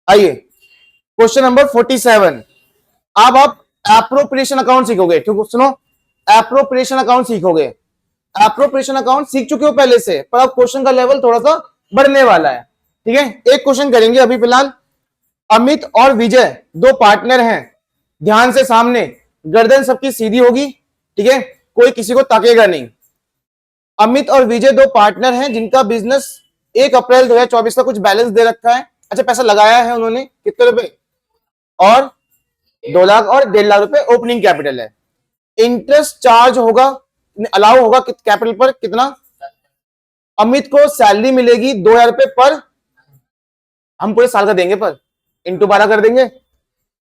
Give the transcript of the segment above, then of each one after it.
आइए question number 47। अब आप एप्रोप्रिएशन अकाउंट सीखोगे। ठीक, सुनो, एप्रोप्रिएशन अकाउंट सीखोगे। एप्रोप्रिएशन अकाउंट सीख चुके हो पहले से, पर अब क्वेश्चन का लेवल थोड़ा सा बढ़ने वाला है। ठीक है, एक क्वेश्चन करेंगे अभी फिलहाल। अमित और विजय दो पार्टनर हैं, ध्यान से सामने, गर्दन सबकी सीधी होगी। ठीक है, कोई किसी को ताकेगा नहीं। अमित और विजय दो पार्टनर हैं जिनका बिजनेस 1 अप्रैल 2024 का कुछ बैलेंस दे रखा है। अच्छा, पैसा लगाया है उन्होंने कितने रुपए? और 2 लाख और 1.5 लाख रुपए ओपनिंग कैपिटल है। इंटरेस्ट चार्ज होगा, अलाउ होगा कैपिटल पर कितना? अमित को सैलरी मिलेगी 2,000 रुपए पर, हम पूरे साल का देंगे, पर इंटू 12 कर देंगे।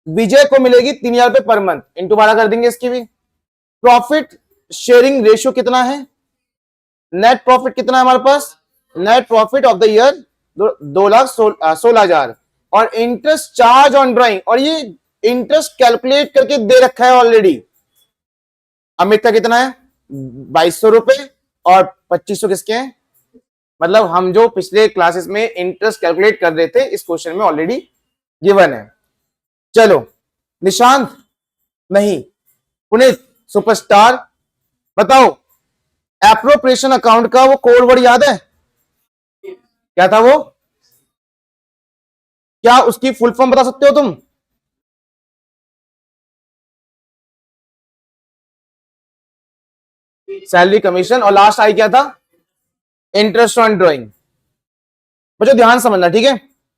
विजय को मिलेगी 3,000 रुपए पर मंथ, इंटू 12 कर देंगे इसकी भी। प्रॉफिट शेयरिंग रेशियो कितना है? नेट प्रॉफिट कितना है हमारे पास? Net profit of the year 2,16,000। और इंटरेस्ट चार्ज ऑन ड्राइंग, और ये इंटरेस्ट कैलकुलेट करके दे रखा है ऑलरेडी। अमित का कितना है? 2,200 रुपए, और 2,500 किसके हैं? मतलब हम जो पिछले क्लासेस में इंटरेस्ट कैलकुलेट कर रहे थे, इस क्वेश्चन में ऑलरेडी गिवन है। चलो, निशांत नहीं, पुनीत सुपरस्टार, बताओ एप्रोप्रिएशन अकाउंट का वो कोड वर्ड याद है? क्या था वो? क्या उसकी फुल फॉर्म बता सकते हो तुम? सैलरी कमीशन, और लास्ट आई क्या था? Interest on drawing. बच्चों ध्यान समझना, ठीक है।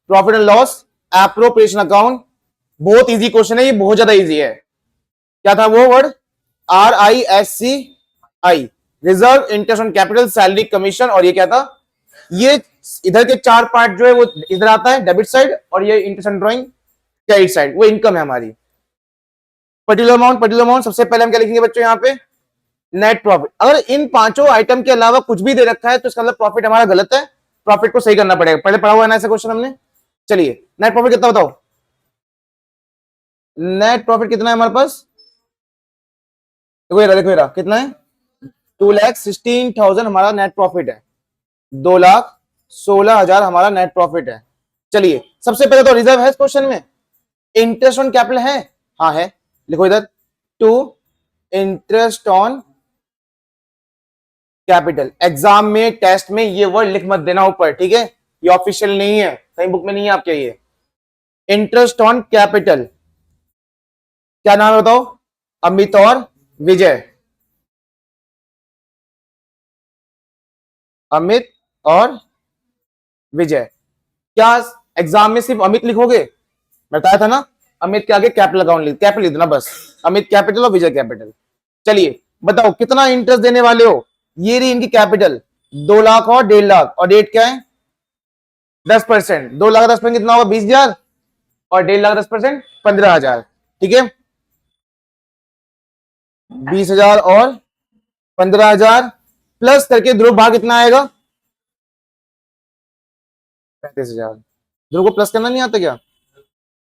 Profit and loss, appropriation account, बहुत इजी क्वेश्चन है ये, बहुत ज्यादा इजी है। क्या था वो word? RISC, reserve, interest on capital, salary commission, और ये क्या था? ये इधर के 4 पार्ट जो है वो इधर आता है डेबिट साइड, और ये interest on drawing credit side, वो इनकम है हमारी। पर्टिकुलर अमाउंट, पर्टिकुलर अमाउंट, सबसे पहले हम क्या लिखेंगे बच्चों यहाँ पे? Net profit. अगर इन पांचों आइटम के अलावा कुछ भी दे रखा है तो इसका मतलब प्रॉफिट हमारा गलत है, प्रॉफिट को सही करना पड़ेगा। पहले पढ़ा हुआ है ना ऐसा क्वेश्चन हमने। चलिए, नेट प्रॉफिट कितना बताओ? नेट प्रॉफिट कितना है हमारे पास? देखो ये रहा, देखो ये रहा, कितना है? 2,16,000 हमारा नेट प्रॉफिट है। 2,16,000 हमारा नेट प्रॉफिट है। चलिए, सबसे पहले तो रिजर्व है इस क्वेश्चन में। इंटरेस्ट ऑन कैपिटल है? हाँ है, लिखो इधर, to interest on capital. Exam में, टेस्ट में ये वर्ड लिख मत देना ऊपर, ठीक है? ये ऑफिशियल नहीं है, कहीं बुक में नहीं है आपके। ये इंटरेस्ट ऑन कैपिटल, क्या नाम है बताओ? अमित और विजय। अमित और विजय। क्या एग्जाम में सिर्फ अमित लिखोगे? बताया था ना, अमित के आगे कैपिटल अकाउंट लिख, कैपिटल लिख देना बस, अमित कैपिटल और विजय कैपिटल। चलिए बताओ कितना इंटरेस्ट देने वाले हो? ये रही इनकी कैपिटल, 2 लाख और 1.5 लाख, और रेट क्या है? 10%। 2 लाख 10% कितना होगा? 20,000, और 1.5 लाख 10% 15,000। ठीक है, 20,000 और 15,000 प्लस करके ध्रुव भाग कितना आएगा? 35,000। ध्रुव को प्लस करना नहीं आता क्या?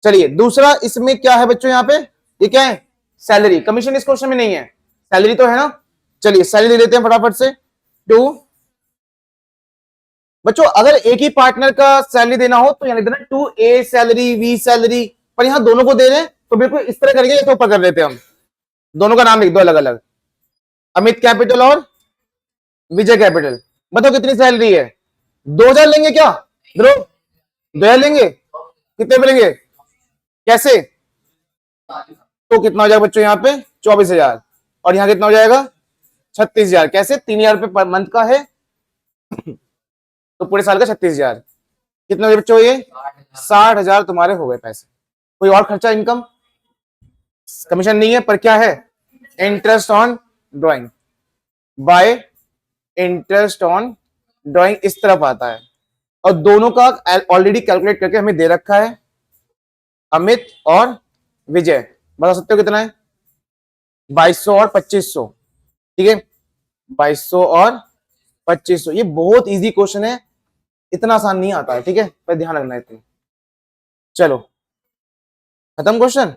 चलिए, दूसरा इसमें क्या है बच्चों? यहाँ पे ये क्या है? सैलरी। कमीशन इस क्वेश्चन में नहीं है, सैलरी तो है ना। चलिए सैलरी लेते हैं फटाफट से। 2, बच्चों अगर एक ही पार्टनर का सैलरी देना हो तो यहां लिख देना 2A सैलरी, V सैलरी, पर यहां दोनों को दे रहे हैं तो बिल्कुल इस तरह करेंगे, तो ऊपर कर देते हैं हम, दोनों का नाम लिख दो अलग अलग, अमित कैपिटल और विजय कैपिटल। बताओ कितनी सैलरी है? 2,000 लेंगे क्या ध्रुव? 2,000 लेंगे? कितने मिलेंगे? कैसे? तो कितना हो जाएगा बच्चों यहाँ पे? 24,000, और यहाँ कितना हो जाएगा? 36,000। कैसे? 3,000 रुपए पर मंथ का है तो पूरे साल का 36,000। कितने हो बच्चों ये? 60,000 तुम्हारे हो गए पैसे। कोई और खर्चा, इनकम, कमीशन नहीं है, पर क्या है? Interest on drawing, bye interest on drawing इस तरफ आता है, और दोनों का ऑलरेडी कैलकुलेट करके हमें दे रखा है, अमित और विजय। बता सकते हो कितना है? 2,200 और 2,500। ठीक है, 2,200 और 2,500। ये बहुत इजी क्वेश्चन है, इतना आसान नहीं आता है, ठीक है, पर ध्यान रखना है इतना। चलो खत्म क्वेश्चन?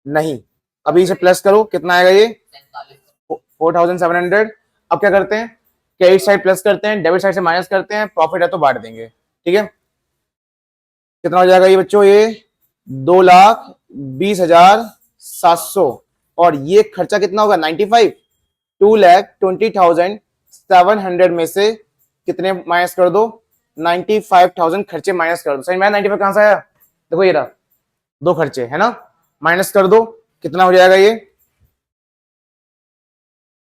नहीं, अभी इसे प्लस करो, कितना आएगा ये? 4,700। अब क्या करते हैं? क्रेडिट साइड प्लस करते हैं, डेबिट साइड से माइनस करते हैं, प्रॉफिट है तो बांट देंगे। ठीक है, कितना हो जाएगा ये बच्चों, ये 2,20,700। और ये खर्चा कितना होगा 95, 2,20,700 में से कितने माइनस कर दो, 95,000 खर्चे माइनस कर दो। सही में 95 कहां से आया, देखो ये रहा, दो खर्चे है ना, माइनस कर दो, कितना हो जाएगा ये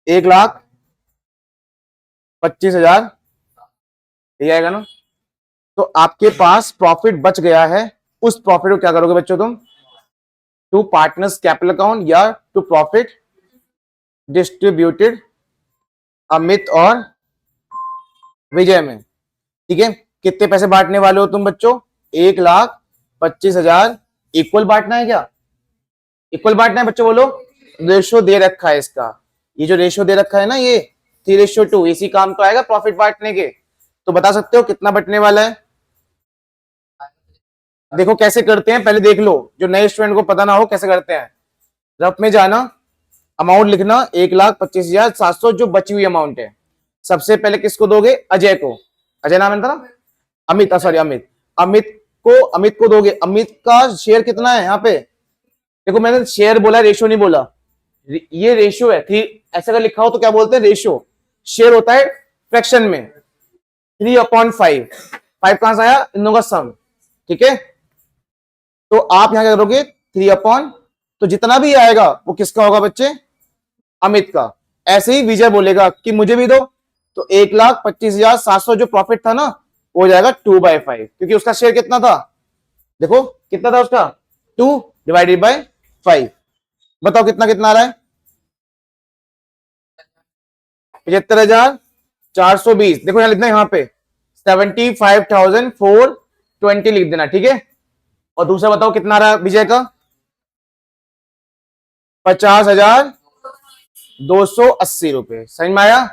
1,25,000, ये आएगा ना। तो आपके पास प्रॉफिट बच गया है, उस प्रॉफिट को क्या करोगे बच्चों तुम, टू पार्टनर्स कैपिटल अकाउंट या टू प्रॉफिट डिस्ट्रीब्यूटेड अमित और विजय में। ठीक है, कितने पैसे बांटने वाले हो तुम बच्चों, 1,25,000। इक्वल बांटना है क्या, इक्वल बांटना है बच्चों, बोलो। रेशो दे रखा है इसका, ये जो रेशो दे रखा है ना, ये 3:2, इसी काम तो आएगा प्रॉफिट बांटने के। तो बता सकते हो कितना बटने वाला है। देखो कैसे करते हैं, पहले देख लो, जो नए स्टूडेंट को पता ना हो कैसे करते हैं। रफ में जाना, अमाउंट लिखना 1,25,700 जो बची हुई अमाउंट है। सबसे पहले किसको दोगे, अजय को, अजय नाम है था ना, अमित, सॉरी अमित, अमित को दोगे। अमित का शेयर कितना है यहाँ पे, देखो मैंने शेयर बोला, रेशो नहीं बोला, ये रेशो है। ऐसा अगर लिखा हो तो क्या बोलते हैं, रेशो। शेयर होता है फ्रैक्शन में, 3/5, 5 कहां से आया, इन दोनों का सम। ठीक है, तो आप यहां क्या करोगे, 3/, तो जितना भी आएगा वो किसका होगा बच्चे, अमित का। ऐसे ही विजय बोलेगा कि मुझे भी दो, तो 1,25,700 जो प्रॉफिट था ना, वो हो जाएगा 2/5, क्योंकि उसका शेयर कितना था, देखो कितना था उसका, 2/5। बताओ कितना कितना आ रहा है, 75,420। देखो यहां लिखना, यहां पे 75,420 लिख देना। ठीक है, और दूसरा बताओ कितना आ रहा है विजय का, 50,280 रुपए। समझ में आया,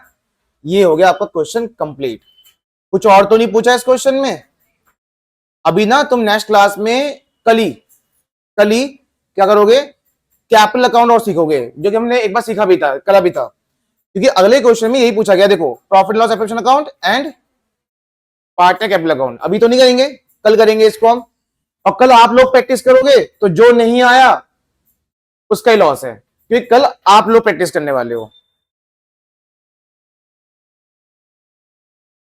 ये हो गया आपका क्वेश्चन कंप्लीट। कुछ और तो नहीं पूछा इस क्वेश्चन में। अभी ना तुम नेक्स्ट क्लास में कल ही क्या करोगे, कैपिटल अकाउंट और सीखोगे, जो कि हमने एक बार सीखा भी था, कल भी था। क्योंकि अगले क्वेश्चन में यही पूछा गया, देखो profit loss expectation account and partner capital account. अभी तो नहीं करेंगे, कल करेंगे इसको हम। और कल आप लोग प्रैक्टिस करोगे, तो जो नहीं आया उसका ही लॉस है, क्योंकि कल आप लोग प्रैक्टिस करने वाले हो।